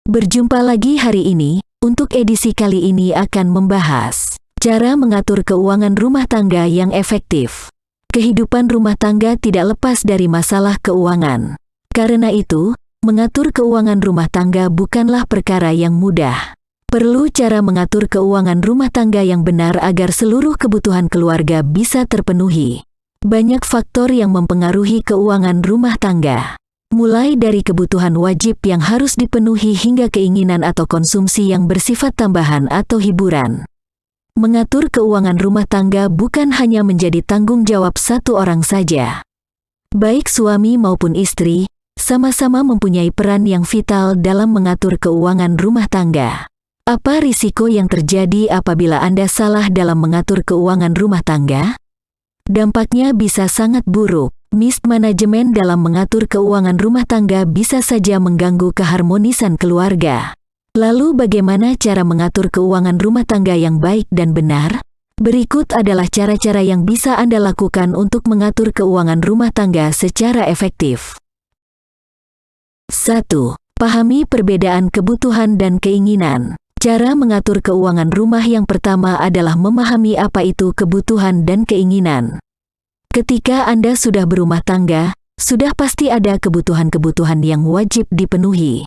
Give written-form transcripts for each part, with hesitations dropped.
Berjumpa lagi hari ini. Untuk edisi kali ini akan membahas cara mengatur keuangan rumah tangga yang efektif. Kehidupan rumah tangga tidak lepas dari masalah keuangan. Karena itu, mengatur keuangan rumah tangga bukanlah perkara yang mudah. Perlu cara mengatur keuangan rumah tangga yang benar agar seluruh kebutuhan keluarga bisa terpenuhi. Banyak faktor yang mempengaruhi keuangan rumah tangga. Mulai dari kebutuhan wajib yang harus dipenuhi hingga keinginan atau konsumsi yang bersifat tambahan atau hiburan. Mengatur keuangan rumah tangga bukan hanya menjadi tanggung jawab satu orang saja. Baik suami maupun istri, sama-sama mempunyai peran yang vital dalam mengatur keuangan rumah tangga. Apa risiko yang terjadi apabila Anda salah dalam mengatur keuangan rumah tangga? Dampaknya bisa sangat buruk. Mismanagement dalam mengatur keuangan rumah tangga bisa saja mengganggu keharmonisan keluarga. Lalu bagaimana cara mengatur keuangan rumah tangga yang baik dan benar? Berikut adalah cara-cara yang bisa Anda lakukan untuk mengatur keuangan rumah tangga secara efektif. 1. Pahami perbedaan kebutuhan dan keinginan. Cara mengatur keuangan rumah yang pertama adalah memahami apa itu kebutuhan dan keinginan. Ketika Anda sudah berumah tangga, sudah pasti ada kebutuhan-kebutuhan yang wajib dipenuhi.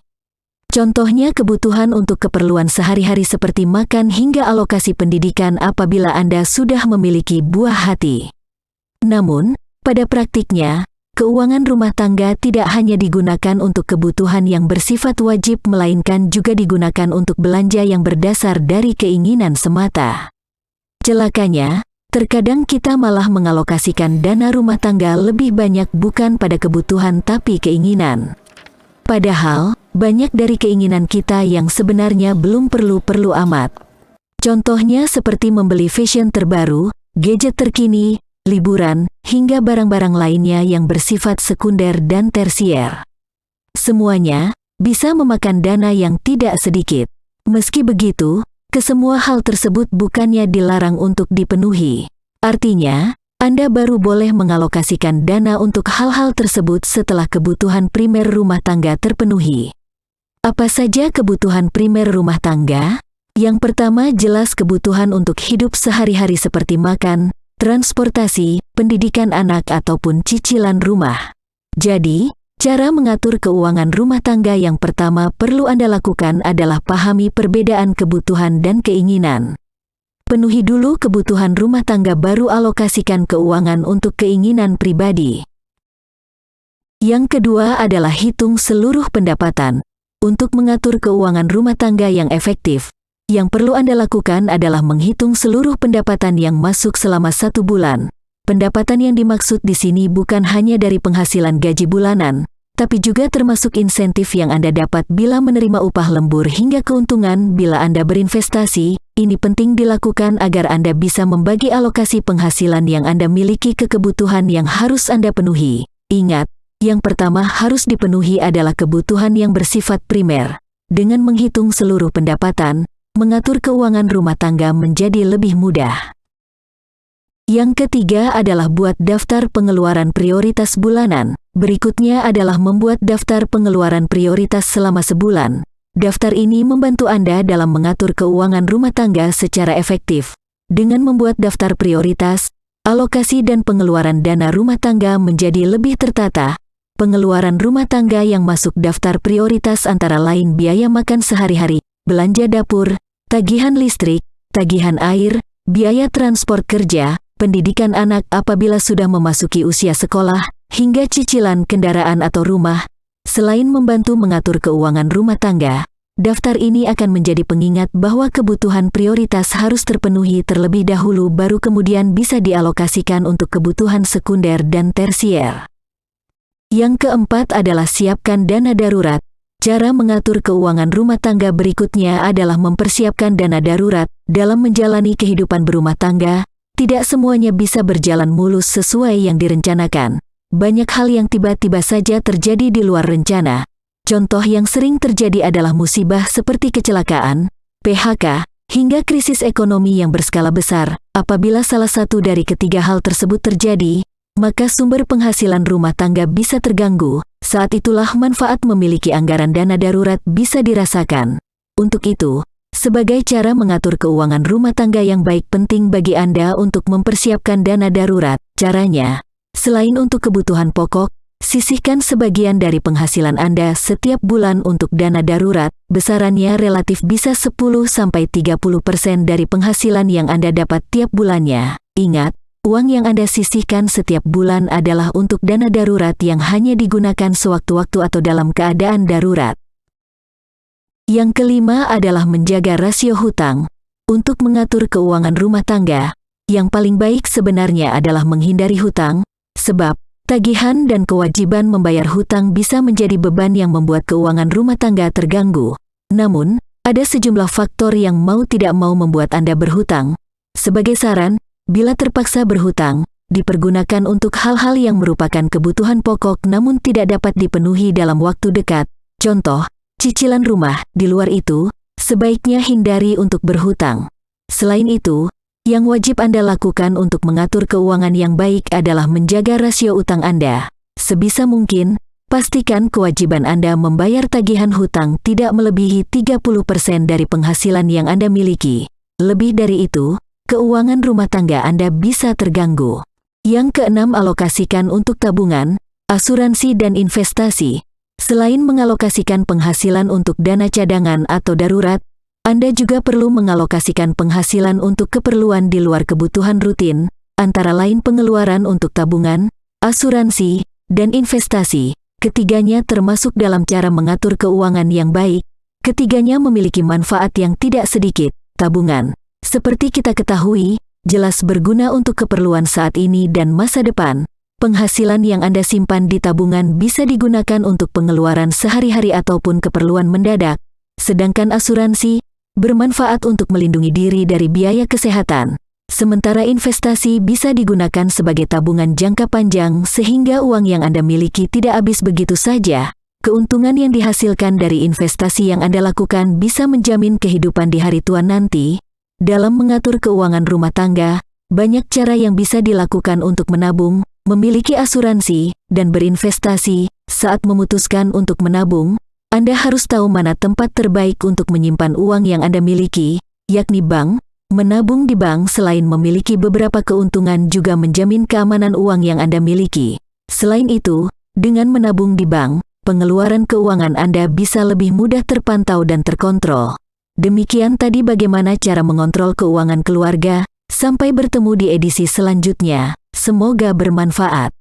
Contohnya kebutuhan untuk keperluan sehari-hari seperti makan hingga alokasi pendidikan apabila Anda sudah memiliki buah hati. Namun, pada praktiknya, keuangan rumah tangga tidak hanya digunakan untuk kebutuhan yang bersifat wajib melainkan juga digunakan untuk belanja yang berdasar dari keinginan semata. Celakanya, terkadang kita malah mengalokasikan dana rumah tangga lebih banyak bukan pada kebutuhan tapi keinginan. Padahal, banyak dari keinginan kita yang sebenarnya belum perlu-perlu amat. Contohnya seperti membeli fashion terbaru, gadget terkini, liburan, hingga barang-barang lainnya yang bersifat sekunder dan tersier. Semuanya bisa memakan dana yang tidak sedikit. Meski begitu, kesemua hal tersebut bukannya dilarang untuk dipenuhi. Artinya, Anda baru boleh mengalokasikan dana untuk hal-hal tersebut setelah kebutuhan primer rumah tangga terpenuhi. Apa saja kebutuhan primer rumah tangga? Yang pertama jelas kebutuhan untuk hidup sehari-hari seperti makan, transportasi, pendidikan anak ataupun cicilan rumah. Jadi, cara mengatur keuangan rumah tangga yang pertama perlu Anda lakukan adalah pahami perbedaan kebutuhan dan keinginan. Penuhi dulu kebutuhan rumah tangga baru alokasikan keuangan untuk keinginan pribadi. Yang kedua adalah hitung seluruh pendapatan. Untuk mengatur keuangan rumah tangga yang efektif, yang perlu Anda lakukan adalah menghitung seluruh pendapatan yang masuk selama 1 bulan. Pendapatan yang dimaksud di sini bukan hanya dari penghasilan gaji bulanan, tapi juga termasuk insentif yang Anda dapat bila menerima upah lembur hingga keuntungan bila Anda berinvestasi. Ini penting dilakukan agar Anda bisa membagi alokasi penghasilan yang Anda miliki ke kebutuhan yang harus Anda penuhi. Ingat, yang pertama harus dipenuhi adalah kebutuhan yang bersifat primer. Dengan menghitung seluruh pendapatan, mengatur keuangan rumah tangga menjadi lebih mudah. Yang ketiga adalah buat daftar pengeluaran prioritas bulanan. Berikutnya adalah membuat daftar pengeluaran prioritas selama sebulan. Daftar ini membantu Anda dalam mengatur keuangan rumah tangga secara efektif. Dengan membuat daftar prioritas, alokasi dan pengeluaran dana rumah tangga menjadi lebih tertata. Pengeluaran rumah tangga yang masuk daftar prioritas antara lain biaya makan sehari-hari, belanja dapur, tagihan listrik, tagihan air, biaya transport kerja, pendidikan anak apabila sudah memasuki usia sekolah, hingga cicilan kendaraan atau rumah. Selain membantu mengatur keuangan rumah tangga, daftar ini akan menjadi pengingat bahwa kebutuhan prioritas harus terpenuhi terlebih dahulu baru kemudian bisa dialokasikan untuk kebutuhan sekunder dan tersier. Yang keempat adalah siapkan dana darurat. Cara mengatur keuangan rumah tangga berikutnya adalah mempersiapkan dana darurat. Dalam menjalani kehidupan berumah tangga, tidak semuanya bisa berjalan mulus sesuai yang direncanakan. Banyak hal yang tiba-tiba saja terjadi di luar rencana. Contoh yang sering terjadi adalah musibah seperti kecelakaan, PHK, hingga krisis ekonomi yang berskala besar. Apabila salah satu dari ketiga hal tersebut terjadi, maka sumber penghasilan rumah tangga bisa terganggu. Saat itulah manfaat memiliki anggaran dana darurat bisa dirasakan. Untuk itu, sebagai cara mengatur keuangan rumah tangga yang baik, penting bagi Anda untuk mempersiapkan dana darurat. Caranya, selain untuk kebutuhan pokok, sisihkan sebagian dari penghasilan Anda setiap bulan untuk dana darurat. Besarannya relatif bisa 10-30% dari penghasilan yang Anda dapat tiap bulannya. Ingat, uang yang Anda sisihkan setiap bulan adalah untuk dana darurat yang hanya digunakan sewaktu-waktu atau dalam keadaan darurat. Yang kelima adalah menjaga rasio hutang. Untuk mengatur keuangan rumah tangga, yang paling baik sebenarnya adalah menghindari hutang, sebab tagihan dan kewajiban membayar hutang bisa menjadi beban yang membuat keuangan rumah tangga terganggu. Namun, ada sejumlah faktor yang mau tidak mau membuat Anda berhutang. Sebagai saran, bila terpaksa berhutang, dipergunakan untuk hal-hal yang merupakan kebutuhan pokok namun tidak dapat dipenuhi dalam waktu dekat. Contoh, cicilan rumah. Di luar itu, sebaiknya hindari untuk berhutang. Selain itu, yang wajib Anda lakukan untuk mengatur keuangan yang baik adalah menjaga rasio utang Anda. Sebisa mungkin, pastikan kewajiban Anda membayar tagihan hutang tidak melebihi 30% dari penghasilan yang Anda miliki. Lebih dari itu, keuangan rumah tangga Anda bisa terganggu. Yang keenam, alokasikan untuk tabungan, asuransi dan investasi. Selain mengalokasikan penghasilan untuk dana cadangan atau darurat, Anda juga perlu mengalokasikan penghasilan untuk keperluan di luar kebutuhan rutin, antara lain pengeluaran untuk tabungan, asuransi, dan investasi. Ketiganya termasuk dalam cara mengatur keuangan yang baik. Ketiganya memiliki manfaat yang tidak sedikit. Tabungan, seperti kita ketahui, jelas berguna untuk keperluan saat ini dan masa depan. Penghasilan yang Anda simpan di tabungan bisa digunakan untuk pengeluaran sehari-hari ataupun keperluan mendadak. Sedangkan asuransi bermanfaat untuk melindungi diri dari biaya kesehatan. Sementara investasi bisa digunakan sebagai tabungan jangka panjang sehingga uang yang Anda miliki tidak habis begitu saja. Keuntungan yang dihasilkan dari investasi yang Anda lakukan bisa menjamin kehidupan di hari tua nanti. Dalam mengatur keuangan rumah tangga, banyak cara yang bisa dilakukan untuk menabung, memiliki asuransi, dan berinvestasi. Saat memutuskan untuk menabung, Anda harus tahu mana tempat terbaik untuk menyimpan uang yang Anda miliki, yakni bank. Menabung di bank selain memiliki beberapa keuntungan juga menjamin keamanan uang yang Anda miliki. Selain itu, dengan menabung di bank, pengeluaran keuangan Anda bisa lebih mudah terpantau dan terkontrol. Demikian tadi bagaimana cara mengontrol keuangan keluarga. Sampai bertemu di edisi selanjutnya. Semoga bermanfaat.